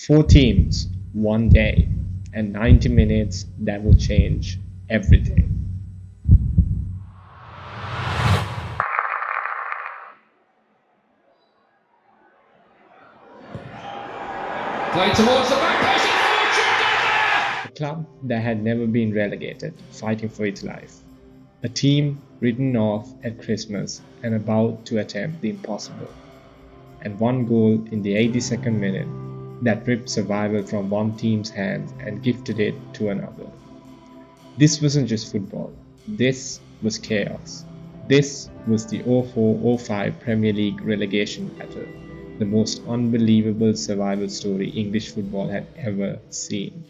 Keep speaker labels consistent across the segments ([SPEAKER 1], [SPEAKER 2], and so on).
[SPEAKER 1] 4 teams, 1 day, and 90 minutes that will change everything.
[SPEAKER 2] Play towards the back post.
[SPEAKER 1] A club that had never been relegated, fighting for its life. A team written off at Christmas and about to attempt the impossible. And one goal in the 82nd minute that ripped survival from one team's hands and gifted it to another. This wasn't just football. This was chaos. This was the 04-05 Premier League relegation battle, the most unbelievable survival story English football had ever seen.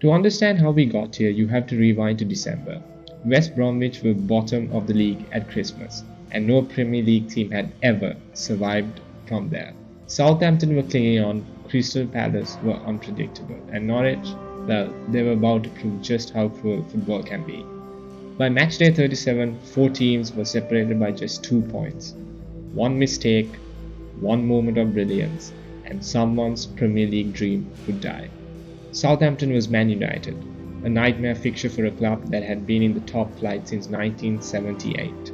[SPEAKER 1] To understand how we got here, you have to rewind to December. West Bromwich were bottom of the league at Christmas, and no Premier League team had ever survived from there. Southampton were clinging on, Crystal Palace were unpredictable, and Norwich, well, they were about to prove just how cruel football can be. By matchday 37, 4 teams were separated by just 2 points. One mistake, one moment of brilliance, and someone's Premier League dream would die. Southampton was Man United, a nightmare fixture for a club that had been in the top flight since 1978.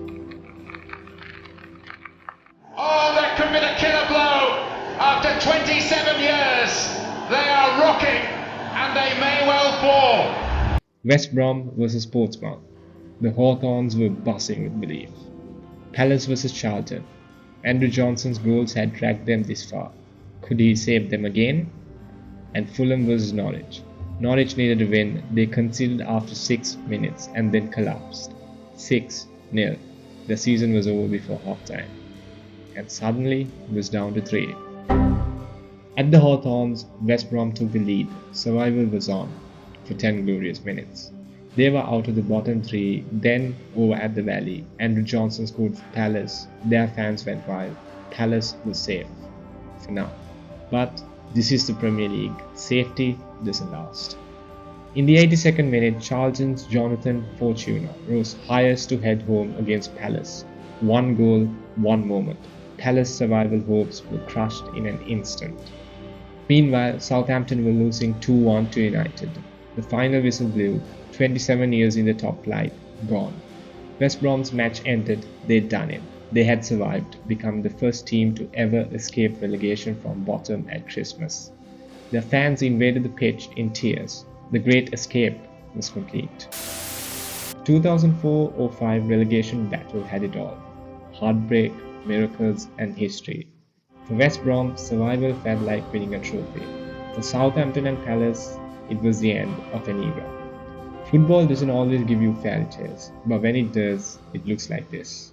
[SPEAKER 2] Oh, that could be the killer blow. After 27 years, they are rocking and they may well fall.
[SPEAKER 1] West Brom versus Portsmouth. The Hawthorns were buzzing with belief. Palace versus Charlton. Andrew Johnson's goals had dragged them this far. Could he save them again? And Fulham vs Norwich. Norwich needed a win. They conceded after 6 minutes and then collapsed. 6-0. The season was over before half-time. And suddenly it was down to 3. At the Hawthorns, West Brom took the lead. Survival was on for 10 glorious minutes. They were out of the bottom 3, then over at the Valley. Andrew Johnson scored for Palace. Their fans went wild. Palace was safe. For now. But this is the Premier League. Safety doesn't last. In the 82nd minute, Charlton's Jonathan Fortuna rose highest to head home against Palace. 1 goal, 1 moment. Palace survival hopes were crushed in an instant. Meanwhile, Southampton were losing 2-1 to United. The final whistle blew. 27 years in the top flight, gone. West Brom's match ended. They'd done it. They had survived, become the first team to ever escape relegation from bottom at Christmas. Their fans invaded the pitch in tears. The great escape was complete. 2004-05 relegation battle had it all. Heartbreak, miracles, and history. For West Brom, survival felt like winning a trophy. For Southampton and Palace, it was the end of an era. Football doesn't always give you fairy tales, but when it does, it looks like this.